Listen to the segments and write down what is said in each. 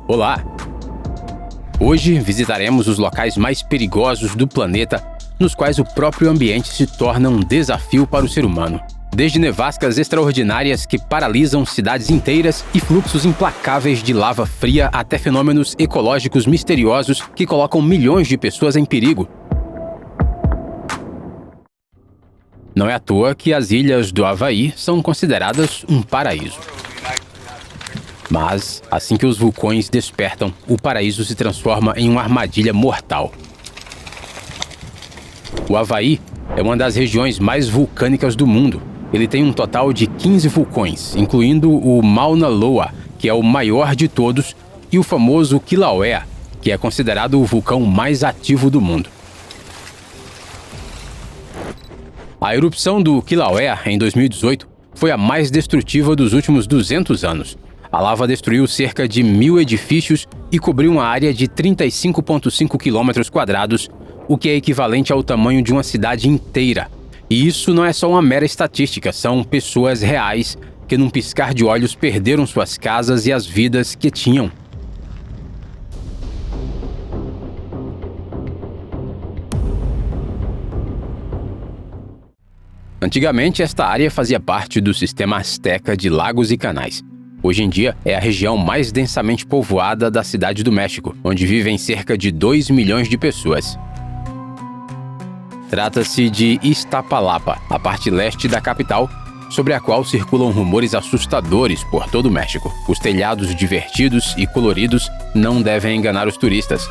Olá! Hoje visitaremos os locais mais perigosos do planeta, nos quais o próprio ambiente se torna um desafio para o ser humano. Desde nevascas extraordinárias que paralisam cidades inteiras e fluxos implacáveis de lava fria até fenômenos ecológicos misteriosos que colocam milhões de pessoas em perigo. Não é à toa que as ilhas do Havaí são consideradas um paraíso. Mas, assim que os vulcões despertam, o paraíso se transforma em uma armadilha mortal. O Havaí é uma das regiões mais vulcânicas do mundo. Ele tem um total de 15 vulcões, incluindo o Mauna Loa, que é o maior de todos, e o famoso Kilauea, que é considerado o vulcão mais ativo do mundo. A erupção do Kilauea, em 2018, foi a mais destrutiva dos últimos 200 anos. A lava destruiu cerca de 1.000 edifícios e cobriu uma área de 35,5 km², o que é equivalente ao tamanho de uma cidade inteira. E isso não é só uma mera estatística, são pessoas reais que num piscar de olhos perderam suas casas e as vidas que tinham. Antigamente, esta área fazia parte do sistema Azteca de lagos e canais. Hoje em dia, é a região mais densamente povoada da Cidade do México, onde vivem cerca de 2 milhões de pessoas. Trata-se de Iztapalapa, a parte leste da capital, sobre a qual circulam rumores assustadores por todo o México. Os telhados divertidos e coloridos não devem enganar os turistas.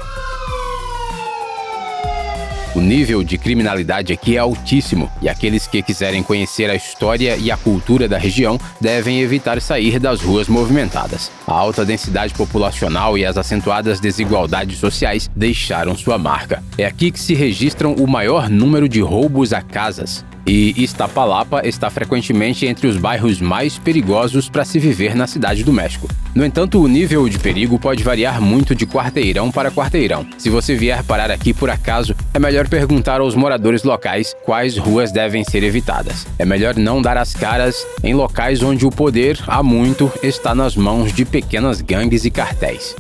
O nível de criminalidade aqui é altíssimo e aqueles que quiserem conhecer a história e a cultura da região devem evitar sair das ruas movimentadas. A alta densidade populacional e as acentuadas desigualdades sociais deixaram sua marca. É aqui que se registram o maior número de roubos a casas. E Iztapalapa está frequentemente entre os bairros mais perigosos para se viver na Cidade do México. No entanto, o nível de perigo pode variar muito de quarteirão para quarteirão. Se você vier parar aqui por acaso, é melhor perguntar aos moradores locais quais ruas devem ser evitadas. É melhor não dar as caras em locais onde o poder, há muito, está nas mãos de pequenas gangues e cartéis.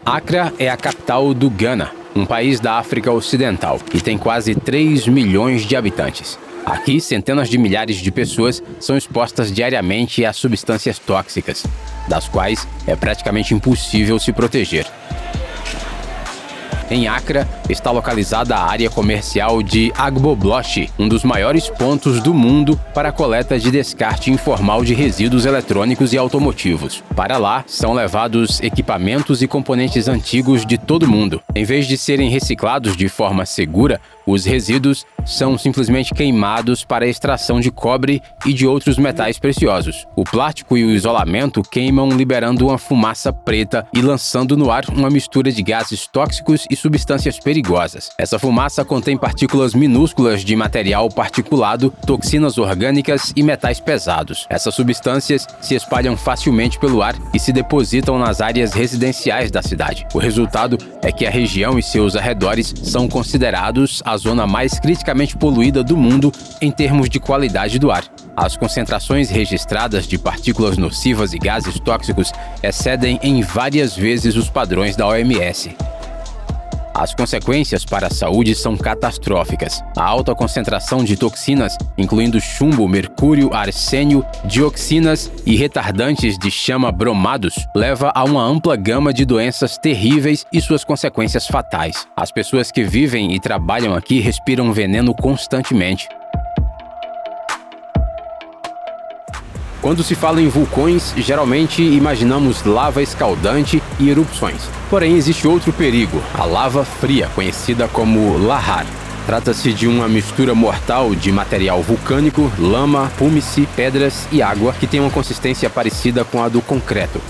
Accra é a capital do Ghana, um país da África Ocidental, e tem quase 3 milhões de habitantes. Aqui, centenas de milhares de pessoas são expostas diariamente a substâncias tóxicas, das quais é praticamente impossível se proteger. Em Accra está localizada a área comercial de Agbobloche, um dos maiores pontos do mundo para a coleta de descarte informal de resíduos eletrônicos e automotivos. Para lá são levados equipamentos e componentes antigos de todo o mundo. Em vez de serem reciclados de forma segura, os resíduos são simplesmente queimados para a extração de cobre e de outros metais preciosos. O plástico e o isolamento queimam, liberando uma fumaça preta e lançando no ar uma mistura de gases tóxicos e substâncias perigosas. Essa fumaça contém partículas minúsculas de material particulado, toxinas orgânicas e metais pesados. Essas substâncias se espalham facilmente pelo ar e se depositam nas áreas residenciais da cidade. O resultado é que a região e seus arredores são considerados a zona mais criticamente poluída do mundo em termos de qualidade do ar. As concentrações registradas de partículas nocivas e gases tóxicos excedem em várias vezes os padrões da OMS. As consequências para a saúde são catastróficas. A alta concentração de toxinas, incluindo chumbo, mercúrio, arsênio, dioxinas e retardantes de chama bromados, leva a uma ampla gama de doenças terríveis e suas consequências fatais. As pessoas que vivem e trabalham aqui respiram veneno constantemente. Quando se fala em vulcões, geralmente imaginamos lava escaldante e erupções. Porém, existe outro perigo, a lava fria, conhecida como lahar. Trata-se de uma mistura mortal de material vulcânico, lama, púmice, pedras e água que tem uma consistência parecida com a do concreto.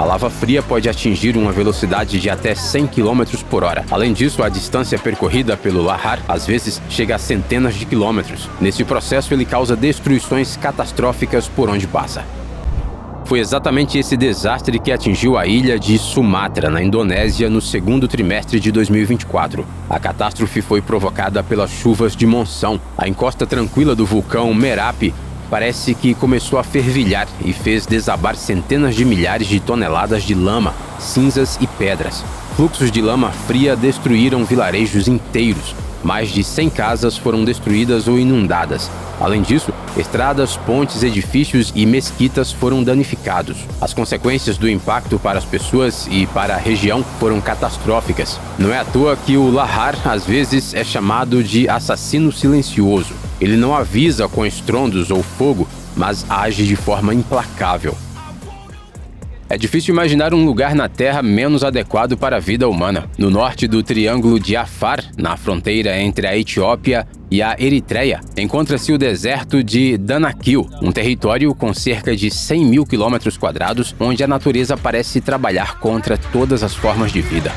A lava fria pode atingir uma velocidade de até 100 km por hora. Além disso, a distância percorrida pelo lahar às vezes chega a centenas de quilômetros. Nesse processo, ele causa destruições catastróficas por onde passa. Foi exatamente esse desastre que atingiu a ilha de Sumatra, na Indonésia, no segundo trimestre de 2024. A catástrofe foi provocada pelas chuvas de monção. A encosta tranquila do vulcão Merapi parece que começou a fervilhar e fez desabar centenas de milhares de toneladas de lama, cinzas e pedras. Fluxos de lama fria destruíram vilarejos inteiros. Mais de 100 casas foram destruídas ou inundadas. Além disso, estradas, pontes, edifícios e mesquitas foram danificados. As consequências do impacto para as pessoas e para a região foram catastróficas. Não é à toa que o Lahar às vezes é chamado de assassino silencioso. Ele não avisa com estrondos ou fogo, mas age de forma implacável. É difícil imaginar um lugar na Terra menos adequado para a vida humana. No norte do Triângulo de Afar, na fronteira entre a Etiópia e a Eritreia, encontra-se o deserto de Danakil, um território com cerca de 100 mil quilômetros quadrados, onde a natureza parece trabalhar contra todas as formas de vida.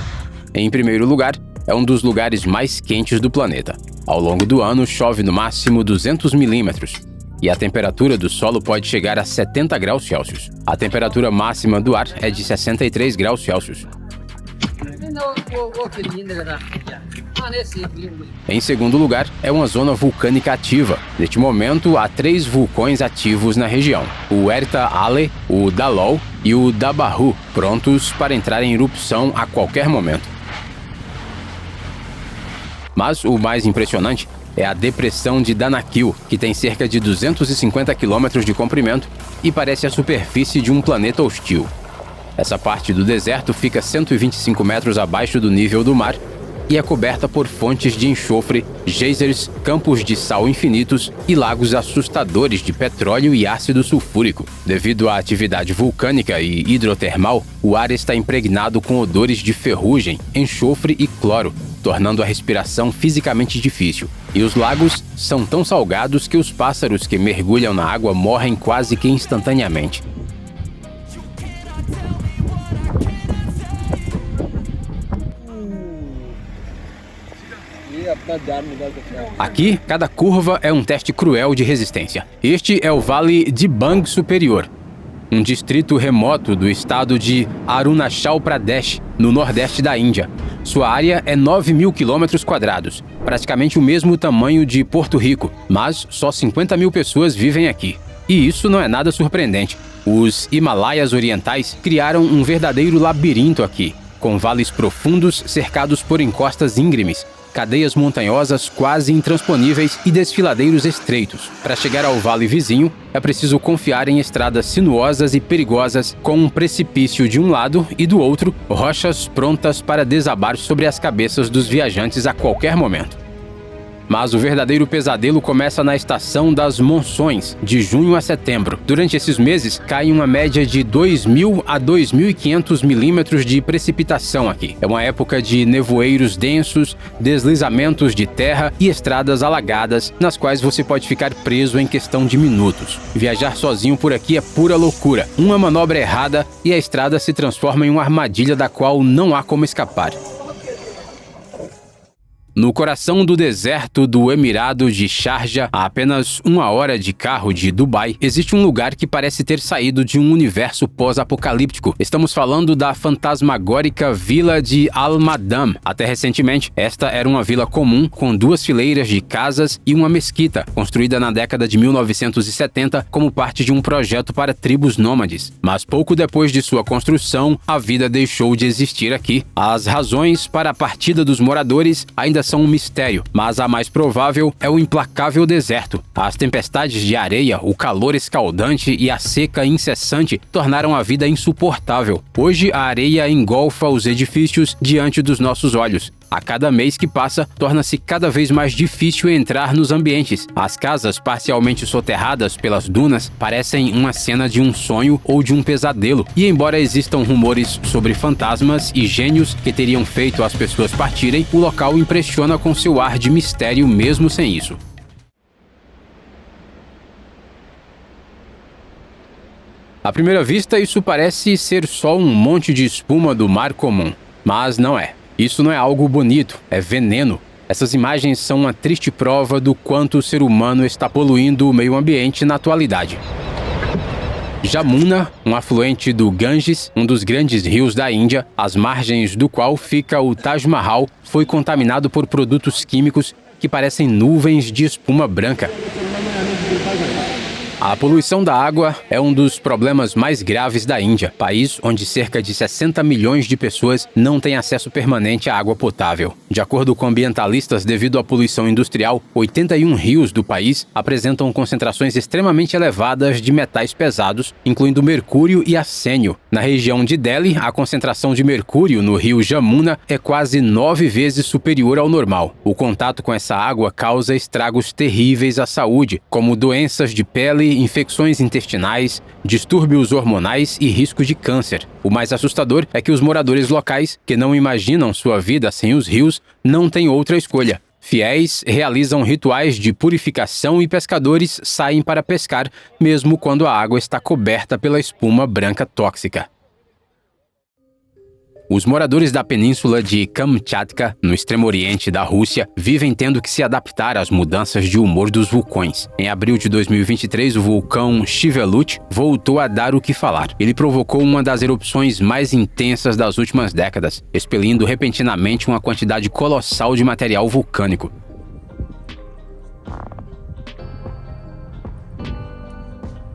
Em primeiro lugar, é um dos lugares mais quentes do planeta. Ao longo do ano, chove no máximo 200 milímetros. E a temperatura do solo pode chegar a 70 graus Celsius. A temperatura máxima do ar é de 63 graus Celsius. Em segundo lugar, é uma zona vulcânica ativa. Neste momento, há 3 vulcões ativos na região: o Erta Ale, o Dalol e o Dabahu, prontos para entrar em erupção a qualquer momento. Mas o mais impressionante é a depressão de Danakil, que tem cerca de 250 quilômetros de comprimento e parece a superfície de um planeta hostil. Essa parte do deserto fica 125 metros abaixo do nível do mar e é coberta por fontes de enxofre, geysers, campos de sal infinitos e lagos assustadores de petróleo e ácido sulfúrico. Devido à atividade vulcânica e hidrotermal, o ar está impregnado com odores de ferrugem, enxofre e cloro, tornando a respiração fisicamente difícil. E os lagos são tão salgados que os pássaros que mergulham na água morrem quase que instantaneamente. Aqui, cada curva é um teste cruel de resistência. Este é o Vale Dibang Superior, um distrito remoto do estado de Arunachal Pradesh, no nordeste da Índia. Sua área é 9 mil quilômetros quadrados, praticamente o mesmo tamanho de Porto Rico, mas só 50 mil pessoas vivem aqui. E isso não é nada surpreendente. Os Himalaias Orientais criaram um verdadeiro labirinto aqui, com vales profundos cercados por encostas íngremes, cadeias montanhosas quase intransponíveis e desfiladeiros estreitos. Para chegar ao vale vizinho, é preciso confiar em estradas sinuosas e perigosas, com um precipício de um lado e do outro, rochas prontas para desabar sobre as cabeças dos viajantes a qualquer momento. Mas o verdadeiro pesadelo começa na estação das monções, de junho a setembro. Durante esses meses, cai uma média de 2.000 a 2.500 milímetros de precipitação aqui. É uma época de nevoeiros densos, deslizamentos de terra e estradas alagadas, nas quais você pode ficar preso em questão de minutos. Viajar sozinho por aqui é pura loucura. Uma manobra errada e a estrada se transforma em uma armadilha da qual não há como escapar. No coração do deserto do Emirado de Sharjah, a apenas 1 hora de carro de Dubai, existe um lugar que parece ter saído de um universo pós-apocalíptico. Estamos falando da fantasmagórica Vila de Al-Madam. Até recentemente, esta era uma vila comum com 2 fileiras de casas e uma mesquita, construída na década de 1970 como parte de um projeto para tribos nômades. Mas pouco depois de sua construção, a vida deixou de existir aqui. As razões para a partida dos moradores ainda são um mistério, mas a mais provável é o implacável deserto. As tempestades de areia, o calor escaldante e a seca incessante tornaram a vida insuportável. Hoje, a areia engolfa os edifícios diante dos nossos olhos. A cada mês que passa, torna-se cada vez mais difícil entrar nos ambientes. As casas parcialmente soterradas pelas dunas parecem uma cena de um sonho ou de um pesadelo. E embora existam rumores sobre fantasmas e gênios que teriam feito as pessoas partirem, o local impressiona com seu ar de mistério mesmo sem isso. À primeira vista, isso parece ser só um monte de espuma do mar comum, mas não é. Isso não é algo bonito, é veneno. Essas imagens são uma triste prova do quanto o ser humano está poluindo o meio ambiente na atualidade. Jamuna, um afluente do Ganges, um dos grandes rios da Índia, às margens do qual fica o Taj Mahal, foi contaminado por produtos químicos que parecem nuvens de espuma branca. A poluição da água é um dos problemas mais graves da Índia, país onde cerca de 60 milhões de pessoas não têm acesso permanente à água potável. De acordo com ambientalistas, devido à poluição industrial, 81 rios do país apresentam concentrações extremamente elevadas de metais pesados, incluindo mercúrio e arsênio. Na região de Delhi, a concentração de mercúrio no rio Jamuna é quase 9 vezes superior ao normal. O contato com essa água causa estragos terríveis à saúde, como doenças de pele, infecções intestinais, distúrbios hormonais e risco de câncer. O mais assustador é que os moradores locais, que não imaginam sua vida sem os rios, não têm outra escolha. Fiéis realizam rituais de purificação e pescadores saem para pescar, mesmo quando a água está coberta pela espuma branca tóxica. Os moradores da península de Kamchatka, no extremo oriente da Rússia, vivem tendo que se adaptar às mudanças de humor dos vulcões. Em abril de 2023, o vulcão Shivelut voltou a dar o que falar. Ele provocou uma das erupções mais intensas das últimas décadas, expelindo repentinamente uma quantidade colossal de material vulcânico.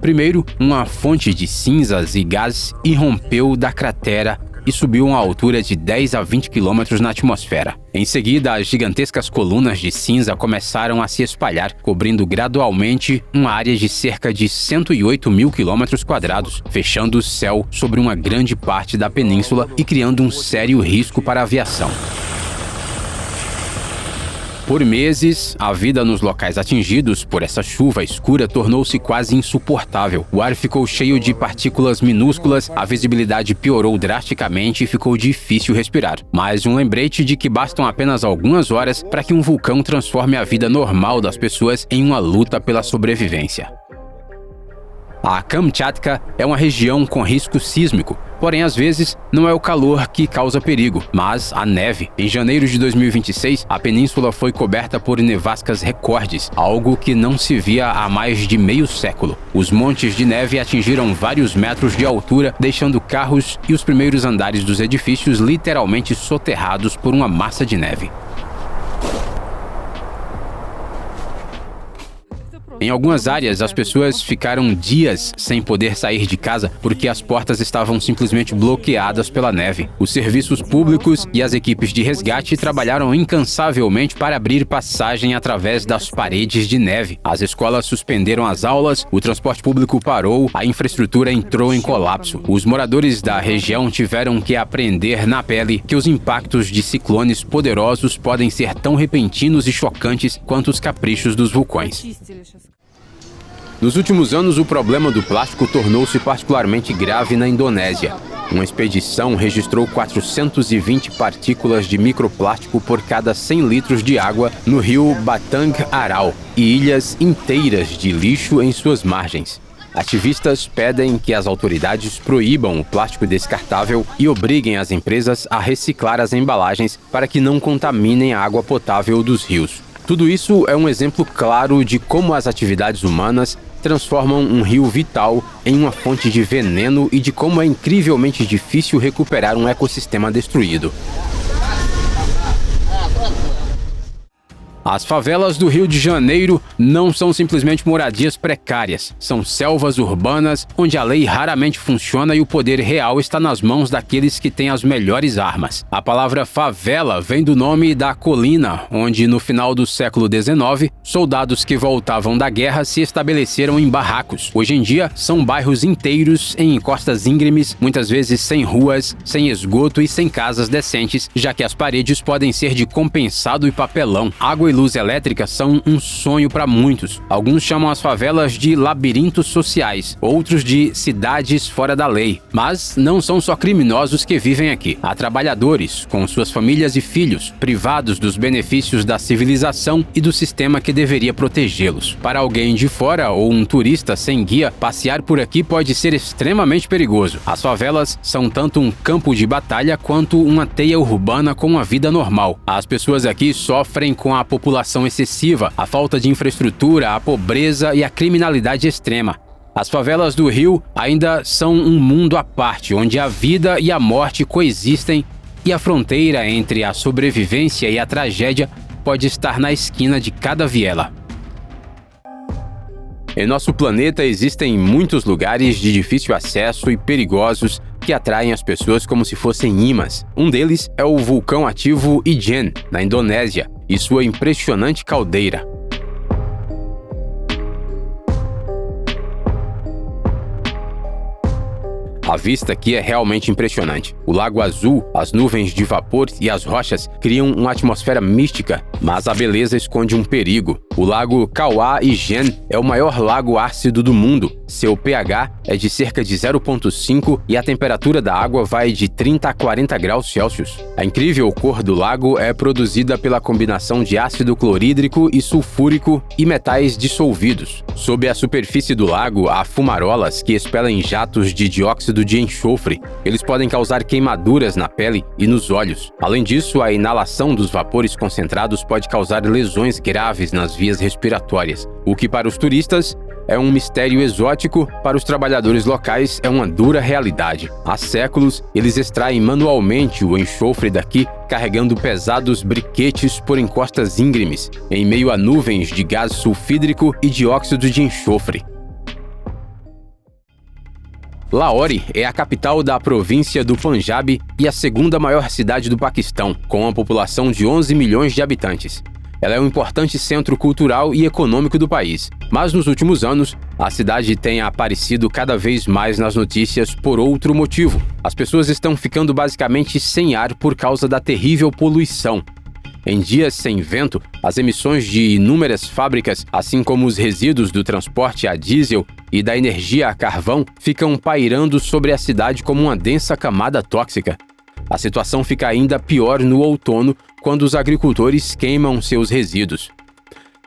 Primeiro, uma fonte de cinzas e gás irrompeu da cratera e subiu a uma altura de 10 a 20 quilômetros na atmosfera. Em seguida, as gigantescas colunas de cinza começaram a se espalhar, cobrindo gradualmente uma área de cerca de 108 mil quilômetros quadrados, fechando o céu sobre uma grande parte da península e criando um sério risco para a aviação. Por meses, a vida nos locais atingidos por essa chuva escura tornou-se quase insuportável. O ar ficou cheio de partículas minúsculas, a visibilidade piorou drasticamente e ficou difícil respirar. Mais um lembrete de que bastam apenas algumas horas para que um vulcão transforme a vida normal das pessoas em uma luta pela sobrevivência. A Kamchatka é uma região com risco sísmico, porém às vezes não é o calor que causa perigo, mas a neve. Em janeiro de 2026, a península foi coberta por nevascas recordes, algo que não se via há mais de meio século. Os montes de neve atingiram vários metros de altura, deixando carros e os primeiros andares dos edifícios literalmente soterrados por uma massa de neve. Em algumas áreas, as pessoas ficaram dias sem poder sair de casa porque as portas estavam simplesmente bloqueadas pela neve. Os serviços públicos e as equipes de resgate trabalharam incansavelmente para abrir passagem através das paredes de neve. As escolas suspenderam as aulas, o transporte público parou, a infraestrutura entrou em colapso. Os moradores da região tiveram que aprender na pele que os impactos de ciclones poderosos podem ser tão repentinos e chocantes quanto os caprichos dos vulcões. Nos últimos anos, o problema do plástico tornou-se particularmente grave na Indonésia. Uma expedição registrou 420 partículas de microplástico por cada 100 litros de água no rio Batang Aral e ilhas inteiras de lixo em suas margens. Ativistas pedem que as autoridades proíbam o plástico descartável e obriguem as empresas a reciclar as embalagens para que não contaminem a água potável dos rios. Tudo isso é um exemplo claro de como as atividades humanas transformam um rio vital em uma fonte de veneno e de como é incrivelmente difícil recuperar um ecossistema destruído. As favelas do Rio de Janeiro não são simplesmente moradias precárias, são selvas urbanas onde a lei raramente funciona e o poder real está nas mãos daqueles que têm as melhores armas. A palavra favela vem do nome da colina, onde no final do século XIX, soldados que voltavam da guerra se estabeleceram em barracos. Hoje em dia, são bairros inteiros em encostas íngremes, muitas vezes sem ruas, sem esgoto e sem casas decentes, já que as paredes podem ser de compensado e papelão. Água e luz elétrica são um sonho para muitos. Alguns chamam as favelas de labirintos sociais, outros de cidades fora da lei. Mas não são só criminosos que vivem aqui. Há trabalhadores, com suas famílias e filhos, privados dos benefícios da civilização e do sistema que deveria protegê-los. Para alguém de fora ou um turista sem guia, passear por aqui pode ser extremamente perigoso. As favelas são tanto um campo de batalha quanto uma teia urbana com uma vida normal. As pessoas aqui sofrem com a população excessiva, a falta de infraestrutura, a pobreza e a criminalidade extrema. As favelas do Rio ainda são um mundo à parte, onde a vida e a morte coexistem e a fronteira entre a sobrevivência e a tragédia pode estar na esquina de cada viela. Em nosso planeta existem muitos lugares de difícil acesso e perigosos que atraem as pessoas como se fossem imãs. Um deles é o vulcão ativo Ijen, na Indonésia, e sua impressionante caldeira. A vista aqui é realmente impressionante. O lago azul, as nuvens de vapor e as rochas criam uma atmosfera mística, mas a beleza esconde um perigo. O lago Kawah Ijen é o maior lago ácido do mundo. Seu pH é de cerca de 0,5 e a temperatura da água vai de 30 a 40 graus Celsius. A incrível cor do lago é produzida pela combinação de ácido clorídrico e sulfúrico e metais dissolvidos. Sob a superfície do lago, há fumarolas que expelem jatos de dióxido de enxofre. Eles podem causar queimaduras na pele e nos olhos. Além disso, a inalação dos vapores concentrados pode causar lesões graves nas vias respiratórias, o que para os turistas é um mistério exótico, para os trabalhadores locais é uma dura realidade. Há séculos, eles extraem manualmente o enxofre daqui, carregando pesados briquetes por encostas íngremes, em meio a nuvens de gás sulfídrico e dióxido de enxofre. Lahore é a capital da província do Panjab e a segunda maior cidade do Paquistão, com uma população de 11 milhões de habitantes. Ela é um importante centro cultural e econômico do país, mas nos últimos anos, a cidade tem aparecido cada vez mais nas notícias por outro motivo. As pessoas estão ficando basicamente sem ar por causa da terrível poluição. Em dias sem vento, as emissões de inúmeras fábricas, assim como os resíduos do transporte a diesel e da energia a carvão, ficam pairando sobre a cidade como uma densa camada tóxica. A situação fica ainda pior no outono, quando os agricultores queimam seus resíduos.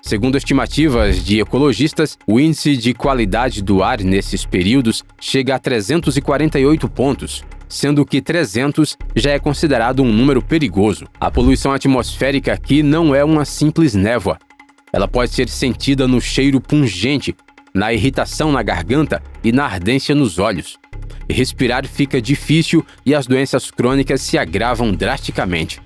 Segundo estimativas de ecologistas, o índice de qualidade do ar nesses períodos chega a 348 pontos, sendo que 300 já é considerado um número perigoso. A poluição atmosférica aqui não é uma simples névoa. Ela pode ser sentida no cheiro pungente, na irritação na garganta e na ardência nos olhos. Respirar fica difícil e as doenças crônicas se agravam drasticamente.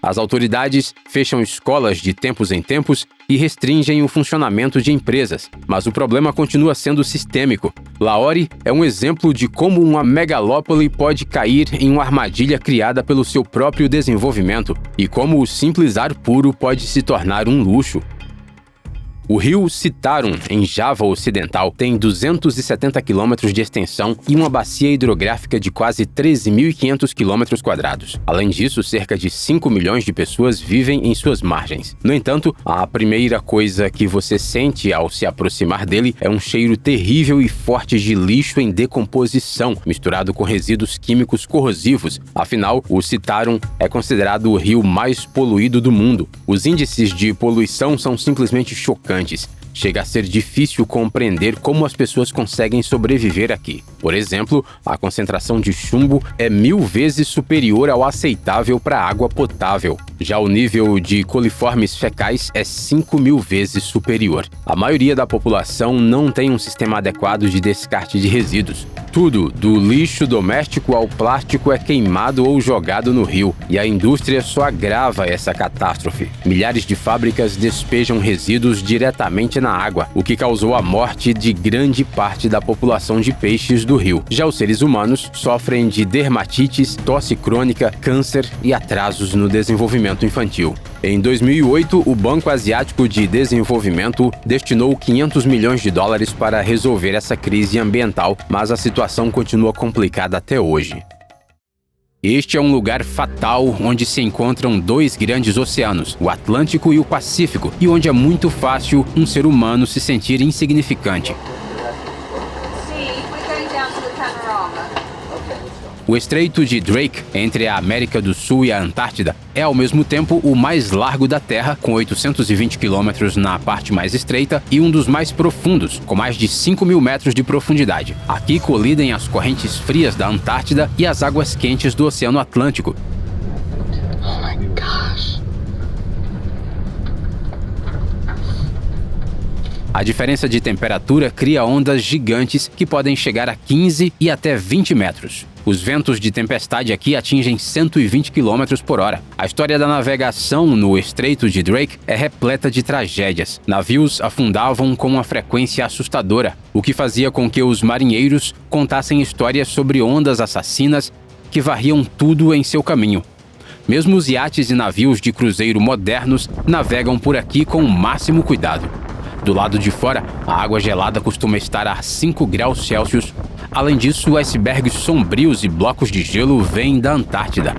As autoridades fecham escolas de tempos em tempos e restringem o funcionamento de empresas, mas o problema continua sendo sistêmico. Lahore é um exemplo de como uma megalópole pode cair em uma armadilha criada pelo seu próprio desenvolvimento e como o simples ar puro pode se tornar um luxo. O rio Citarum, em Java Ocidental, tem 270 quilômetros de extensão e uma bacia hidrográfica de quase 13.500 quilômetros quadrados. Além disso, cerca de 5 milhões de pessoas vivem em suas margens. No entanto, a primeira coisa que você sente ao se aproximar dele é um cheiro terrível e forte de lixo em decomposição, misturado com resíduos químicos corrosivos. Afinal, o Citarum é considerado o rio mais poluído do mundo. Os índices de poluição são simplesmente chocantes. Chega a ser difícil compreender como as pessoas conseguem sobreviver aqui. Por exemplo, a concentração de chumbo é 1000 vezes superior ao aceitável para água potável. Já o nível de coliformes fecais é 5.000 vezes superior. A maioria da população não tem um sistema adequado de descarte de resíduos. Tudo, do lixo doméstico ao plástico, é queimado ou jogado no rio, e a indústria só agrava essa catástrofe. Milhares de fábricas despejam resíduos diretamente na água, o que causou a morte de grande parte da população de peixes do rio. Já os seres humanos sofrem de dermatites, tosse crônica, câncer e atrasos no desenvolvimento infantil. Em 2008, o Banco Asiático de Desenvolvimento destinou 500 milhões de dólares para resolver essa crise ambiental, mas a situação continua complicada até hoje. Este é um lugar fatal onde se encontram dois grandes oceanos, o Atlântico e o Pacífico, e onde é muito fácil um ser humano se sentir insignificante. O Estreito de Drake, entre a América do Sul e a Antártida, é ao mesmo tempo o mais largo da Terra, com 820 quilômetros na parte mais estreita, e um dos mais profundos, com mais de 5.000 metros de profundidade. Aqui colidem as correntes frias da Antártida e as águas quentes do Oceano Atlântico. Oh my gosh. A diferença de temperatura cria ondas gigantes que podem chegar a 15 e até 20 metros. Os ventos de tempestade aqui atingem 120 km por hora. A história da navegação no Estreito de Drake é repleta de tragédias. Navios afundavam com uma frequência assustadora, o que fazia com que os marinheiros contassem histórias sobre ondas assassinas que varriam tudo em seu caminho. Mesmo os iates e navios de cruzeiro modernos navegam por aqui com o máximo cuidado. Do lado de fora, a água gelada costuma estar a 5 graus Celsius. Além disso, icebergs sombrios e blocos de gelo vêm da Antártida.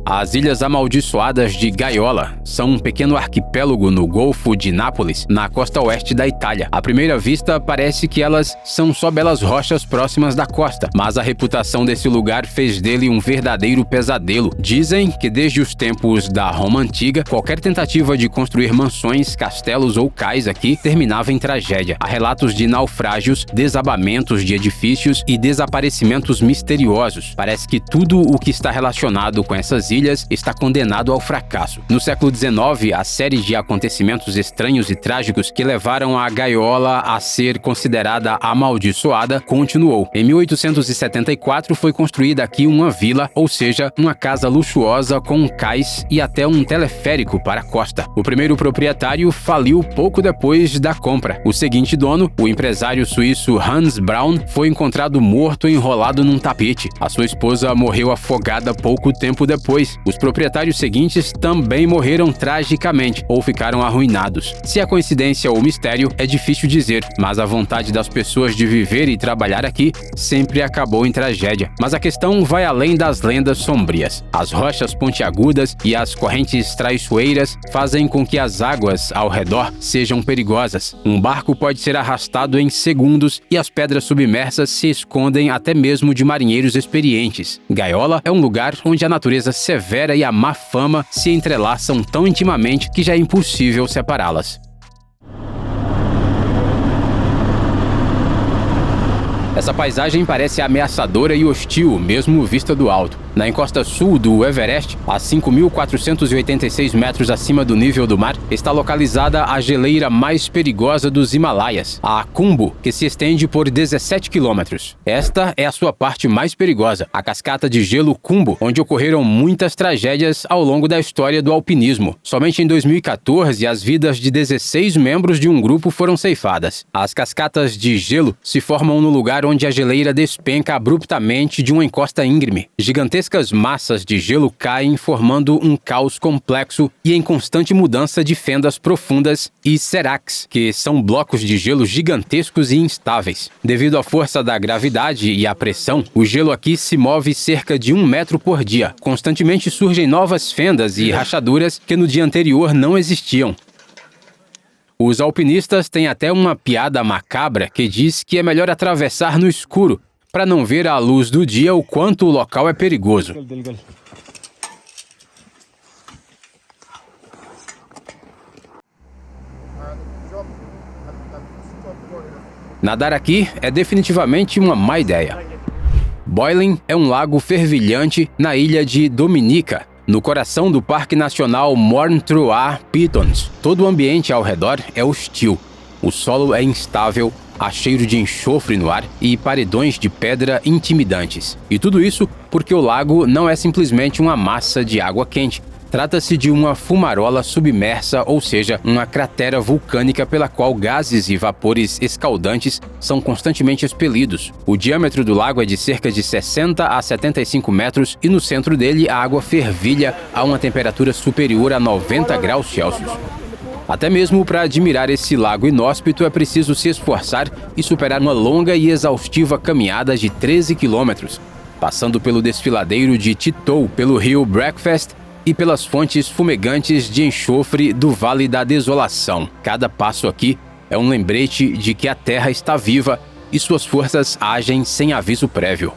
As Ilhas Amaldiçoadas de Gaiola são um pequeno arquipélago no Golfo de Nápoles, na costa oeste da Itália. À primeira vista, parece que elas são só belas rochas próximas da costa, mas a reputação desse lugar fez dele um verdadeiro pesadelo. Dizem que desde os tempos da Roma Antiga, qualquer tentativa de construir mansões, castelos ou cais aqui terminava em tragédia. Há relatos de naufrágios, desabamentos de edifícios e desaparecimentos misteriosos. Parece que tudo o que está relacionado com essas ilhas está condenado ao fracasso. No século XIX, a série de acontecimentos estranhos e trágicos que levaram a Gaiola a ser considerada amaldiçoada continuou. Em 1874 foi construída aqui uma vila, ou seja, uma casa luxuosa com um cais e até um teleférico para a costa. O primeiro proprietário faliu pouco depois da compra. O seguinte dono, o empresário suíço Hans Braun, foi encontrado morto enrolado num tapete. A sua esposa morreu afogada pouco tempo depois. Os proprietários seguintes também morreram tragicamente ou ficaram arruinados. Se é coincidência ou mistério, é difícil dizer, mas a vontade das pessoas de viver e trabalhar aqui sempre acabou em tragédia. Mas a questão vai além das lendas sombrias. As rochas pontiagudas e as correntes traiçoeiras fazem com que as águas ao redor sejam perigosas. Um barco pode ser arrastado em segundos e as pedras submersas se escondem até mesmo de marinheiros experientes. Gaiola é um lugar onde a natureza severa e a má fama se entrelaçam tão intimamente que já é impossível separá-las. Essa paisagem parece ameaçadora e hostil, mesmo vista do alto. Na encosta sul do Everest, a 5.486 metros acima do nível do mar, está localizada a geleira mais perigosa dos Himalaias, a Khumbu, que se estende por 17 quilômetros. Esta é a sua parte mais perigosa, a cascata de gelo Khumbu, onde ocorreram muitas tragédias ao longo da história do alpinismo. Somente em 2014, as vidas de 16 membros de um grupo foram ceifadas. As cascatas de gelo se formam no lugar onde a geleira despenca abruptamente de uma encosta íngreme. Gigantescas massas de gelo caem, formando um caos complexo e em constante mudança de fendas profundas e seracs, que são blocos de gelo gigantescos e instáveis. Devido à força da gravidade e à pressão, o gelo aqui se move cerca de 1 metro por dia. Constantemente surgem novas fendas e rachaduras que no dia anterior não existiam. Os alpinistas têm até uma piada macabra que diz que é melhor atravessar no escuro para não ver à luz do dia o quanto o local é perigoso. Nadar aqui é definitivamente uma má ideia. Boiling é um lago fervilhante na ilha de Dominica, no coração do Parque Nacional Morne-Trois-Pitons. Todo o ambiente ao redor é hostil. O solo é instável, há cheiro de enxofre no ar e paredões de pedra intimidantes. E tudo isso porque o lago não é simplesmente uma massa de água quente. Trata-se de uma fumarola submersa, ou seja, uma cratera vulcânica pela qual gases e vapores escaldantes são constantemente expelidos. O diâmetro do lago é de cerca de 60 a 75 metros e no centro dele a água fervilha a uma temperatura superior a 90 graus Celsius. Até mesmo para admirar esse lago inóspito é preciso se esforçar e superar uma longa e exaustiva caminhada de 13 quilômetros, passando pelo desfiladeiro de Titou, pelo rio Breakfast e pelas fontes fumegantes de enxofre do Vale da Desolação. Cada passo aqui é um lembrete de que a Terra está viva e suas forças agem sem aviso prévio.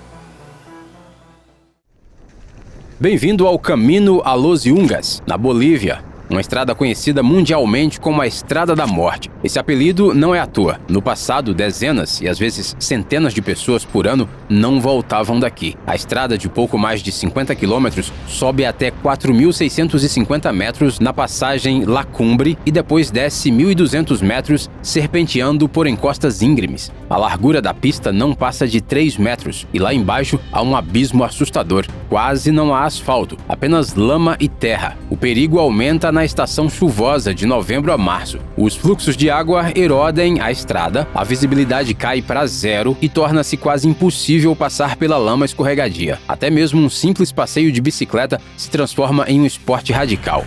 Bem-vindo ao Camino a los Yungas, na Bolívia. uma estrada conhecida mundialmente como a Estrada da Morte. Esse apelido não é à toa. No passado, dezenas e às vezes centenas de pessoas por ano não voltavam daqui. A estrada, de pouco mais de 50 quilômetros, sobe até 4.650 metros na passagem Lacumbre e depois desce 1.200 metros serpenteando por encostas íngremes. A largura da pista não passa de 3 metros e lá embaixo há um abismo assustador. Quase não há asfalto, apenas lama e terra. O perigo aumenta na estação chuvosa de novembro a março. Os fluxos de água erodem a estrada, a visibilidade cai para zero e torna-se quase impossível passar pela lama escorregadia. Até mesmo um simples passeio de bicicleta se transforma em um esporte radical.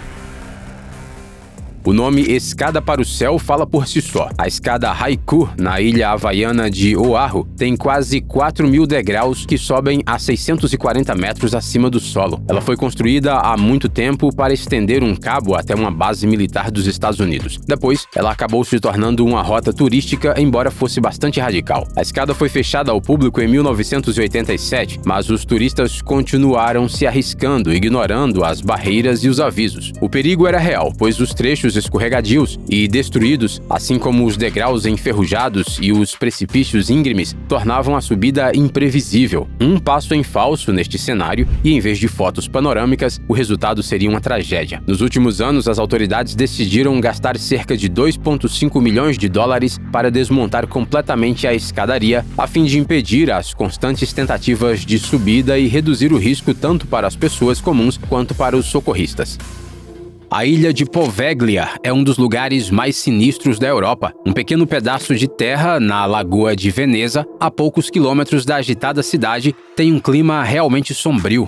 O nome Escada para o Céu fala por si só. A escada Haiku, na ilha havaiana de Oahu, tem quase 4.000 degraus que sobem a 640 metros acima do solo. Ela foi construída há muito tempo para estender um cabo até uma base militar dos Estados Unidos. Depois, ela acabou se tornando uma rota turística, embora fosse bastante radical. A escada foi fechada ao público em 1987, mas os turistas continuaram se arriscando, ignorando as barreiras e os avisos. O perigo era real, pois os trechos escorregadios e destruídos, assim como os degraus enferrujados e os precipícios íngremes, tornavam a subida imprevisível. Um passo em falso neste cenário e, em vez de fotos panorâmicas, o resultado seria uma tragédia. Nos últimos anos, as autoridades decidiram gastar cerca de 2,5 milhões de dólares para desmontar completamente a escadaria, a fim de impedir as constantes tentativas de subida e reduzir o risco tanto para as pessoas comuns quanto para os socorristas. A ilha de Poveglia é um dos lugares mais sinistros da Europa. Um pequeno pedaço de terra na Lagoa de Veneza, a poucos quilômetros da agitada cidade, tem um clima realmente sombrio.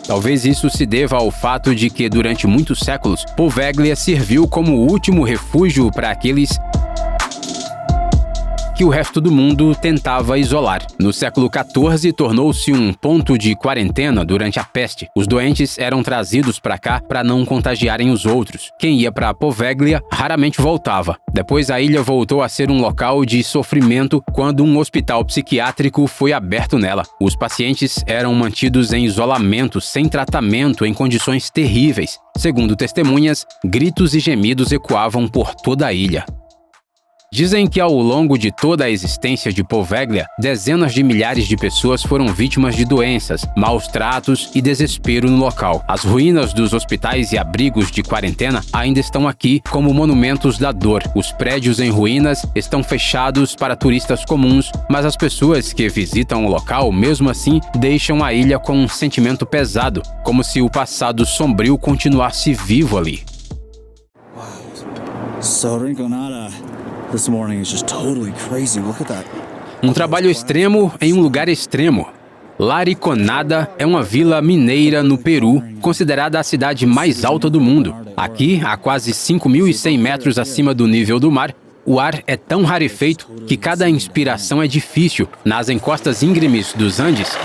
Talvez isso se deva ao fato de que, durante muitos séculos, Poveglia serviu como o último refúgio para aqueles que o resto do mundo tentava isolar. No século XIV, tornou-se um ponto de quarentena durante a peste. Os doentes eram trazidos para cá para não contagiarem os outros. Quem ia para Poveglia raramente voltava. Depois, a ilha voltou a ser um local de sofrimento quando um hospital psiquiátrico foi aberto nela. Os pacientes eram mantidos em isolamento, sem tratamento, em condições terríveis. Segundo testemunhas, gritos e gemidos ecoavam por toda a ilha. Dizem que ao longo de toda a existência de Poveglia, dezenas de milhares de pessoas foram vítimas de doenças, maus tratos e desespero no local. As ruínas dos hospitais e abrigos de quarentena ainda estão aqui como monumentos da dor. Os prédios em ruínas estão fechados para turistas comuns, mas as pessoas que visitam o local, mesmo assim, deixam a ilha com um sentimento pesado, como se o passado sombrio continuasse vivo ali. This morning is just totally crazy. Look at that. Um trabalho extremo em um lugar extremo. Lariconada é uma vila mineira no Peru, considerada a cidade mais alta do mundo. Aqui, a quase 5.100 metros acima do nível do mar, o ar é tão rarefeito que cada inspiração é difícil. Nas encostas íngremes dos Andes,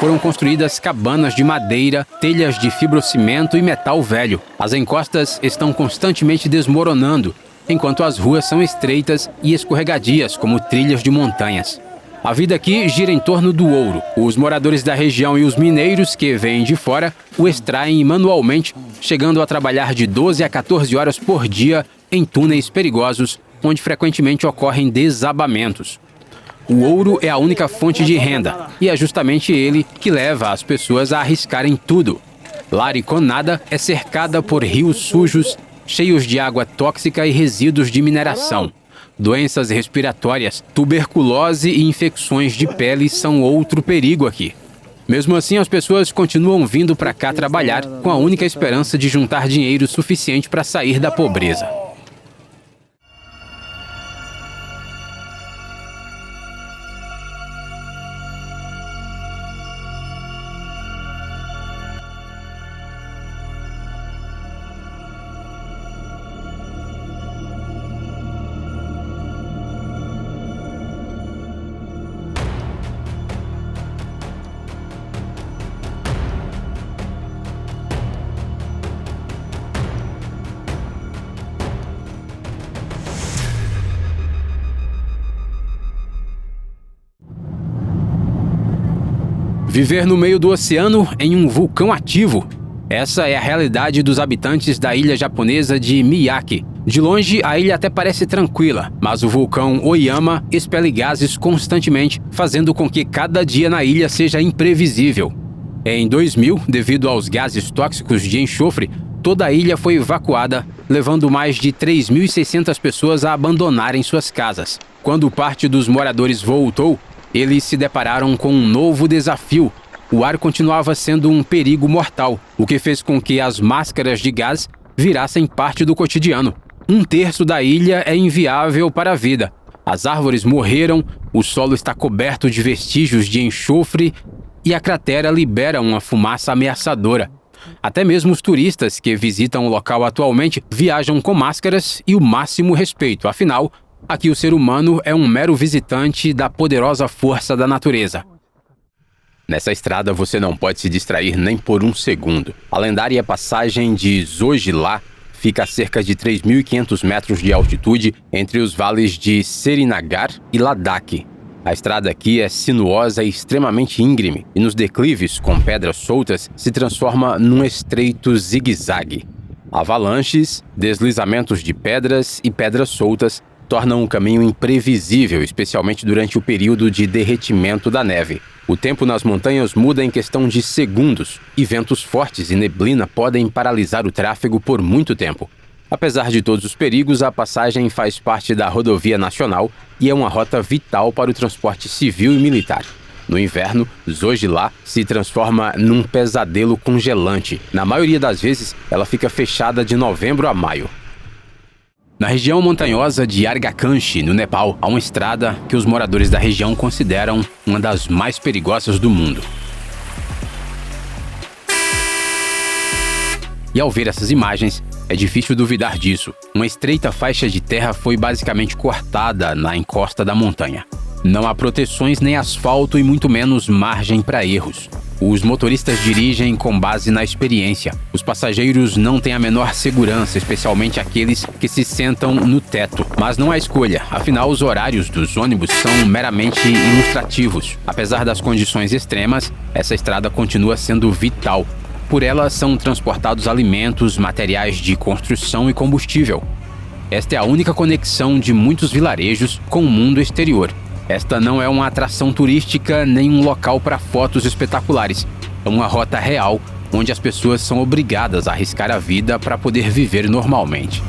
foram construídas cabanas de madeira, telhas de fibrocimento e metal velho. As encostas estão constantemente desmoronando, enquanto as ruas são estreitas e escorregadias como trilhas de montanhas. A vida aqui gira em torno do ouro. Os moradores da região e os mineiros que vêm de fora o extraem manualmente, chegando a trabalhar de 12 a 14 horas por dia em túneis perigosos, onde frequentemente ocorrem desabamentos. O ouro é a única fonte de renda, e é justamente ele que leva as pessoas a arriscarem tudo. Lariconada é cercada por rios sujos, cheios de água tóxica e resíduos de mineração. Doenças respiratórias, tuberculose e infecções de pele são outro perigo aqui. Mesmo assim, as pessoas continuam vindo para cá trabalhar com a única esperança de juntar dinheiro suficiente para sair da pobreza. Viver no meio do oceano em um vulcão ativo. Essa é a realidade dos habitantes da ilha japonesa de Miyake. De longe, a ilha até parece tranquila, mas o vulcão Oyama expele gases constantemente, fazendo com que cada dia na ilha seja imprevisível. Em 2000, devido aos gases tóxicos de enxofre, toda a ilha foi evacuada, levando mais de 3.600 pessoas a abandonarem suas casas. Quando parte dos moradores voltou, eles se depararam com um novo desafio. O ar continuava sendo um perigo mortal, o que fez com que as máscaras de gás virassem parte do cotidiano. 1/3 da ilha é inviável para a vida. As árvores morreram, o solo está coberto de vestígios de enxofre e a cratera libera uma fumaça ameaçadora. Até mesmo os turistas que visitam o local atualmente viajam com máscaras e o máximo respeito. Afinal, aqui o ser humano é um mero visitante da poderosa força da natureza. Nessa estrada você não pode se distrair nem por um segundo. A lendária passagem de Zoji-la fica a cerca de 3.500 metros de altitude entre os vales de Serinagar e Ladakh. A estrada aqui é sinuosa e extremamente íngreme, e nos declives, com pedras soltas, se transforma num estreito zigue-zague. Avalanches, deslizamentos de pedras e pedras soltas tornam o caminho imprevisível, especialmente durante o período de derretimento da neve. O tempo nas montanhas muda em questão de segundos, e ventos fortes e neblina podem paralisar o tráfego por muito tempo. Apesar de todos os perigos, a passagem faz parte da rodovia nacional e é uma rota vital para o transporte civil e militar. No inverno, Zoji-la se transforma num pesadelo congelante. Na maioria das vezes, ela fica fechada de novembro a maio. Na região montanhosa de Argakanchi, no Nepal, há uma estrada que os moradores da região consideram uma das mais perigosas do mundo. E ao ver essas imagens, é difícil duvidar disso. Uma estreita faixa de terra foi basicamente cortada na encosta da montanha. Não há proteções nem asfalto e muito menos margem para erros. Os motoristas dirigem com base na experiência. Os passageiros não têm a menor segurança, especialmente aqueles que se sentam no teto. Mas não há escolha, afinal os horários dos ônibus são meramente ilustrativos. Apesar das condições extremas, essa estrada continua sendo vital. Por ela são transportados alimentos, materiais de construção e combustível. Esta é a única conexão de muitos vilarejos com o mundo exterior. Esta não é uma atração turística nem um local para fotos espetaculares. É uma rota real, onde as pessoas são obrigadas a arriscar a vida para poder viver normalmente.